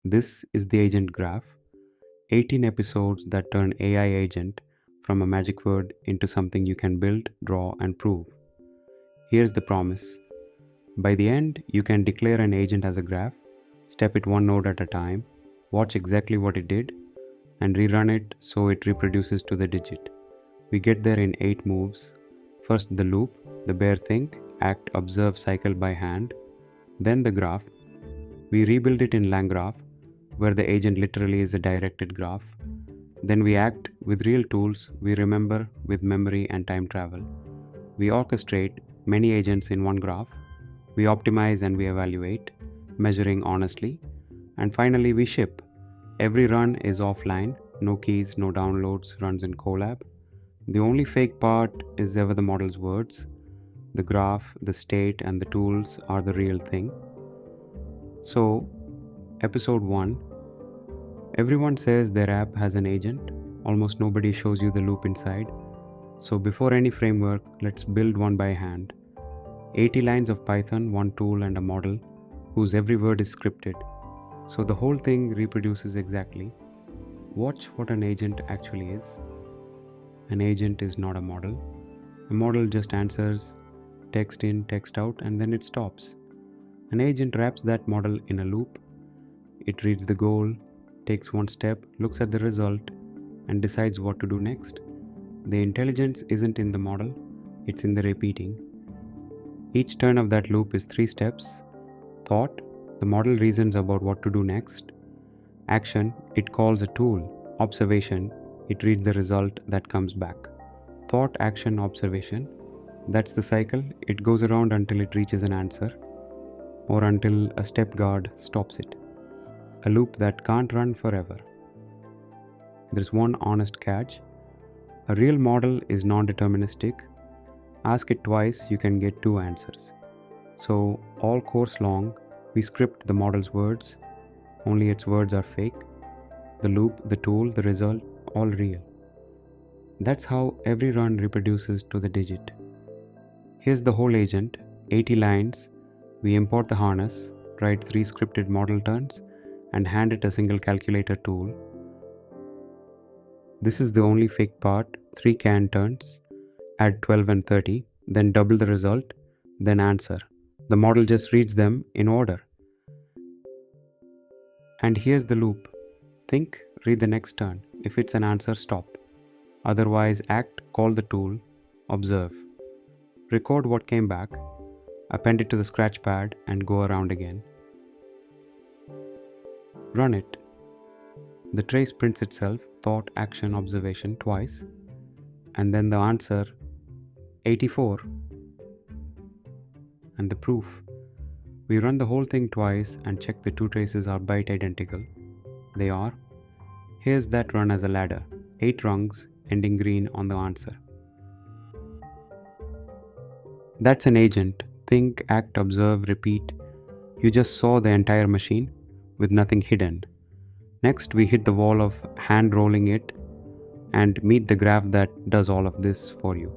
This is the agent graph, 18 episodes that turn AI agent from a magic word into something you can build, draw, and prove. Here's the promise. By the end, you can declare an agent as a graph, step it one node at a time, watch exactly what it did, and rerun it so it reproduces to the digit. We get there in 8 moves. First the loop, the bare think, act, observe, cycle by hand. Then the graph. We rebuild it in LangGraph, where the agent literally is a directed graph. Then we act with real tools we remember with memory and time travel. We orchestrate many agents in one graph. We optimize and we evaluate, measuring honestly. And finally we ship. Every run is offline, no keys, no downloads, runs in Colab. The only fake part is ever the model's words. The graph, the state, and the tools are the real thing. So, episode 1. Everyone says their app has an agent. Almost nobody shows you the loop inside. So before any framework, let's build one by hand. 80 lines of Python, one tool and a model, whose every word is scripted. So the whole thing reproduces exactly. Watch what an agent actually is. An agent is not a model. A model just answers text in, text out, and then it stops. An agent wraps that model in a loop. It reads the goal, takes one step, looks at the result, and decides what to do next. The intelligence isn't in the model, it's in the repeating. Each turn of that loop is 3 steps. Thought, the model reasons about what to do next. Action, it calls a tool. Observation, it reads the result that comes back. Thought, action, observation. That's the cycle. It goes around until it reaches an answer, or until a step guard stops it. A loop that can't run forever. There's one honest catch. A real model is non-deterministic. Ask it twice, you can get 2 answers. So all course long, we script the model's words, only its words are fake. The loop, the tool, the result, all real. That's how every run reproduces to the digit. Here's the whole agent, 80 lines. We import the harness, write 3 scripted model turns, and hand it a single calculator tool. This is the only fake part, 3 can turns, add 12 and 30, then double the result, then answer. The model just reads them in order. And here's the loop. Think, read the next turn. If it's an answer, stop. Otherwise, act, call the tool, observe. Record what came back, append it to the scratch pad, and go around again. Run it. The trace prints itself, thought, action, observation twice, and then the answer 84. And the proof. We run the whole thing twice and check the 2 traces are byte identical. They are. Here's that run as a ladder, 8 rungs ending green on the answer. That's an agent. Think, act, observe, repeat. You just saw the entire machine with nothing hidden. Next, we hit the wall of hand rolling it and meet the graph that does all of this for you.